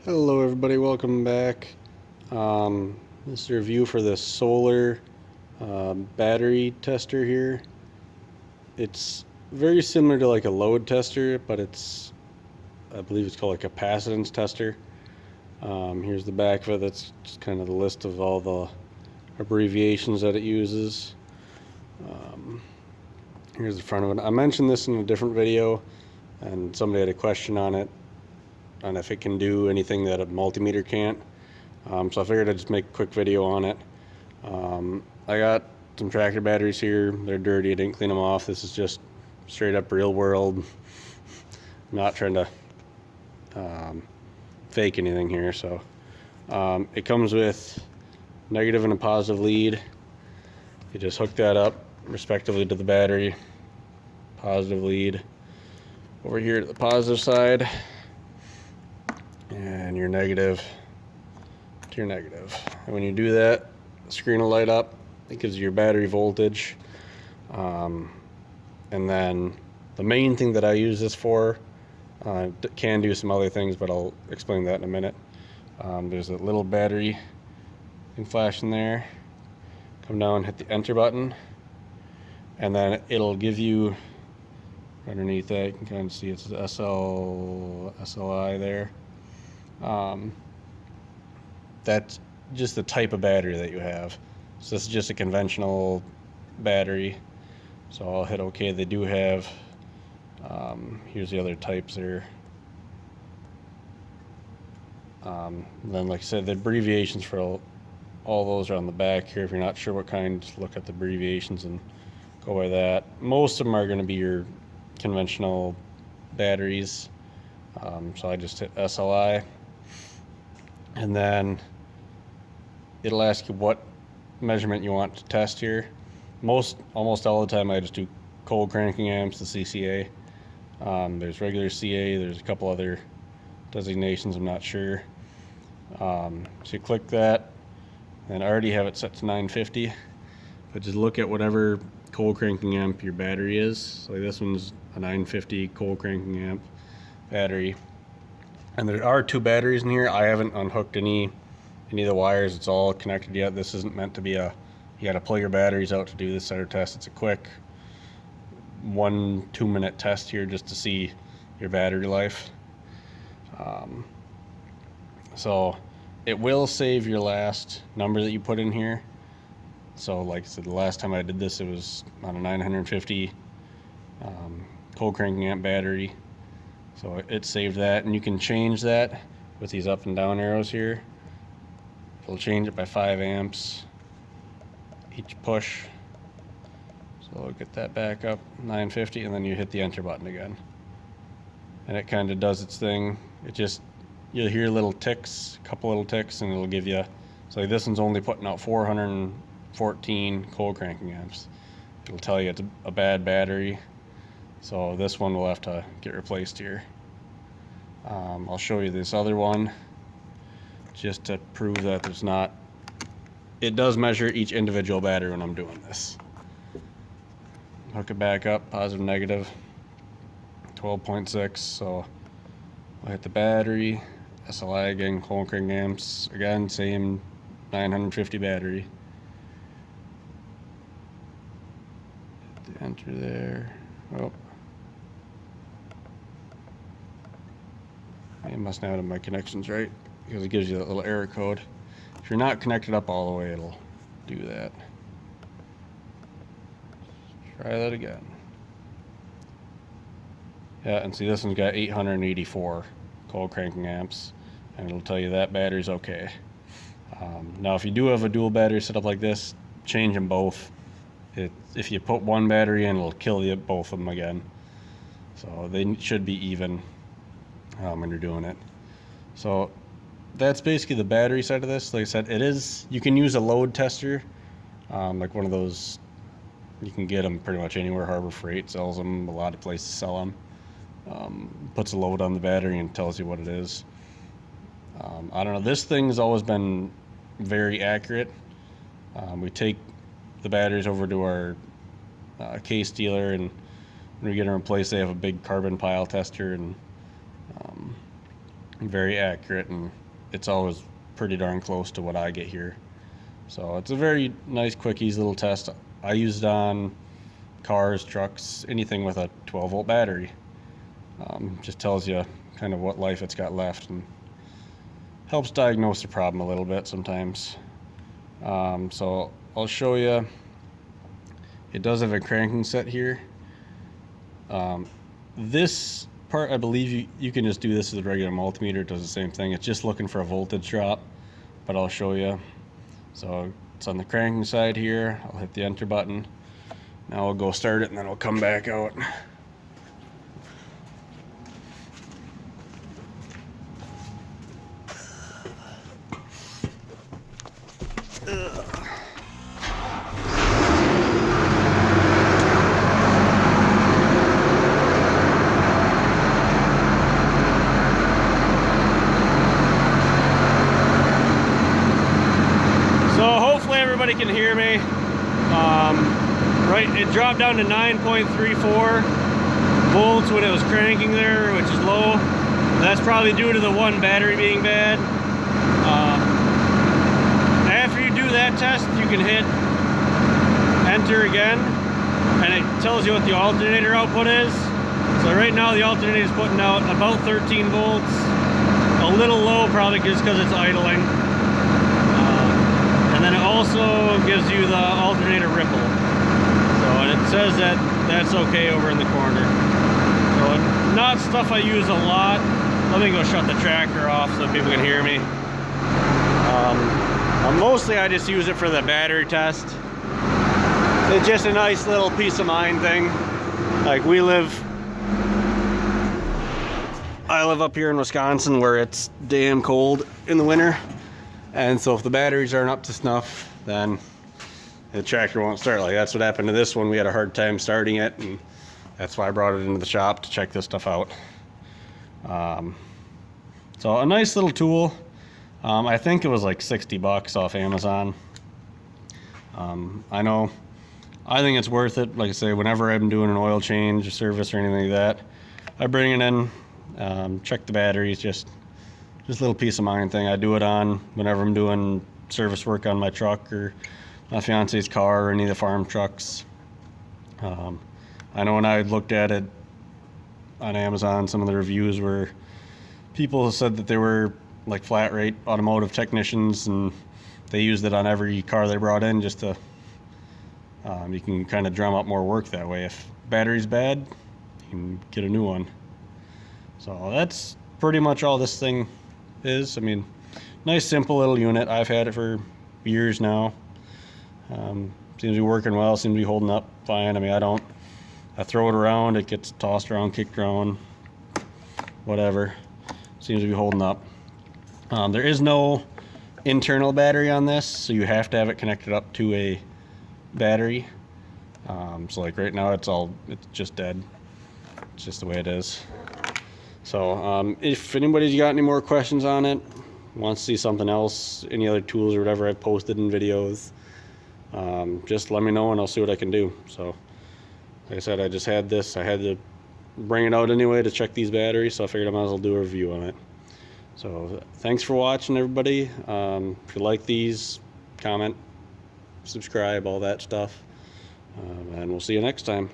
Hello everybody, welcome back. This is a review for the solar battery tester here. It's very similar to like a load tester, but I believe it's called a capacitance tester. Here's the back of it. That's just kind of the list of all the abbreviations that it uses. Um, Here's the front of it. I mentioned this in a different video, and somebody had a question on it, on if it can do anything that a multimeter can't. So I figured I'd just make a quick video on it. I got some tractor batteries here. They're dirty. I didn't clean them off. This is just straight up real world. I'm not trying to fake anything here. So it comes with negative and a positive lead. You just hook that up respectively to the battery. Positive lead over here to the positive side, and your negative to your negative. And when you do that, the screen will light up. It gives you your battery voltage. And then the main thing that I use this for, can do some other things, but I'll explain that in a minute. There's a little battery thing flashing there. Come down, hit the enter button, and then it'll give you underneath that, you can kind of see it's the SLI there. That's just the type of battery that you have. So this is just a conventional battery. So I'll hit OK. They do have, here's the other types there. Then like I said, the abbreviations for all those are on the back here. If you're not sure what kind, just look at the abbreviations and go by that. Most of them are going to be your conventional batteries. So I just hit SLI, and then it'll ask you what measurement you want to test here. Almost all the time I just do cold cranking amps, the CCA. There's regular CA, there's a couple other designations, I'm not sure. So you click that, and I already have it set to 950, but just look at whatever cold cranking amp your battery is. So this one's a 950 cold cranking amp battery, and there are two batteries in here. I haven't unhooked any of the wires. It's all connected yet. This isn't meant to be you gotta pull your batteries out to do this center test. It's a quick 1-2 minute test here just to see your battery life. So it will save your last number that you put in here. So like I said, the last time I did this, it was on a 950 cold cranking amp battery. So it saved that, and you can change that with these up and down arrows here. It'll change it by 5 amps each push. So I'll get that back up 950, and then you hit the enter button again, and it kind of does its thing. You'll hear little ticks, a couple little ticks, and it'll give you, so like this one's only putting out 414 cold cranking amps. It'll tell you it's a bad battery, so this one will have to get replaced here. I'll show you this other one just to prove that there's not, it does measure each individual battery when I'm doing this. Hook it back up, positive, negative, 12.6. So I'll hit the battery, SLI again, cold cranking amps, again, same 950 battery. Hit the enter there. Oh. I must not have my connections right, because it gives you that little error code. If you're not connected up all the way, it'll do that. Try that again. Yeah, and see, this one's got 884 cold cranking amps, and it'll tell you that battery's okay. Now, if you do have a dual battery set up like this, change them both. If you put one battery in, it'll kill you both of them again. So they should be even when you're doing it. So that's basically the battery side of this. Like I said, you can use a load tester, like one of those. You can get them pretty much anywhere. Harbor Freight sells them. A lot of places sell them. Puts a load on the battery and tells you what it is. I don't know. This thing's always been very accurate. We take the batteries over to our case dealer, and when we get them replaced, they have a big carbon pile tester, and very accurate, and it's always pretty darn close to what I get here. So it's a very nice, quick, easy little test. I use it on cars, trucks, anything with a 12-volt battery. Just tells you kind of what life it's got left and helps diagnose the problem a little bit sometimes. So I'll show you. It does have a cranking set here. This part, I believe you can just do this with a regular multimeter. It does the same thing. It's just looking for a voltage drop, but I'll show you. So it's on the cranking side here. I'll hit the enter button. Now I'll go start it, and then I'll come back out. Everybody can hear me. Right, it dropped down to 9.34 volts when it was cranking there, which is low. That's probably due to the one battery being bad. After you do that test, you can hit enter again, and it tells you what the alternator output is. So right now the alternator is putting out about 13 volts, a little low probably just because it's idling. And then it also gives you the alternator ripple. So, and it says that that's okay over in the corner. So not stuff I use a lot. Let me go shut the tractor off so people can hear me. Mostly I just use it for the battery test. It's just a nice little peace of mind thing. Like I live up here in Wisconsin where it's damn cold in the winter. And so if the batteries aren't up to snuff, then the tractor won't start. Like that's what happened to this one. We had a hard time starting it, and that's why I brought it into the shop to check this stuff out. So a nice little tool. I think it was like 60 bucks off Amazon. I think it's worth it. Like I say, whenever I'm doing an oil change or service or anything like that, I bring it in, check the batteries, just a little peace of mind thing. I do it on whenever I'm doing service work on my truck or my fiance's car or any of the farm trucks. I know when I looked at it on Amazon, some of the reviews were people said that they were like flat rate automotive technicians, and they used it on every car they brought in just to, you can kind of drum up more work that way. If battery's bad, you can get a new one. So that's pretty much all this thing is. I mean, nice simple little unit. I've had it for years now. Seems to be working well, seems to be holding up fine. I mean, I throw it around, it gets tossed around, kicked around, whatever. Seems to be holding up. There is no internal battery on this, so you have to have it connected up to a battery. So like right now it's just dead. It's just the way it is. So if anybody's got any more questions on it, wants to see something else, any other tools or whatever I've posted in videos, just let me know and I'll see what I can do. So like I said, I just had this. I had to bring it out anyway to check these batteries, so I figured I might as well do a review on it. So thanks for watching, everybody. If you like these, comment, subscribe, all that stuff, and we'll see you next time.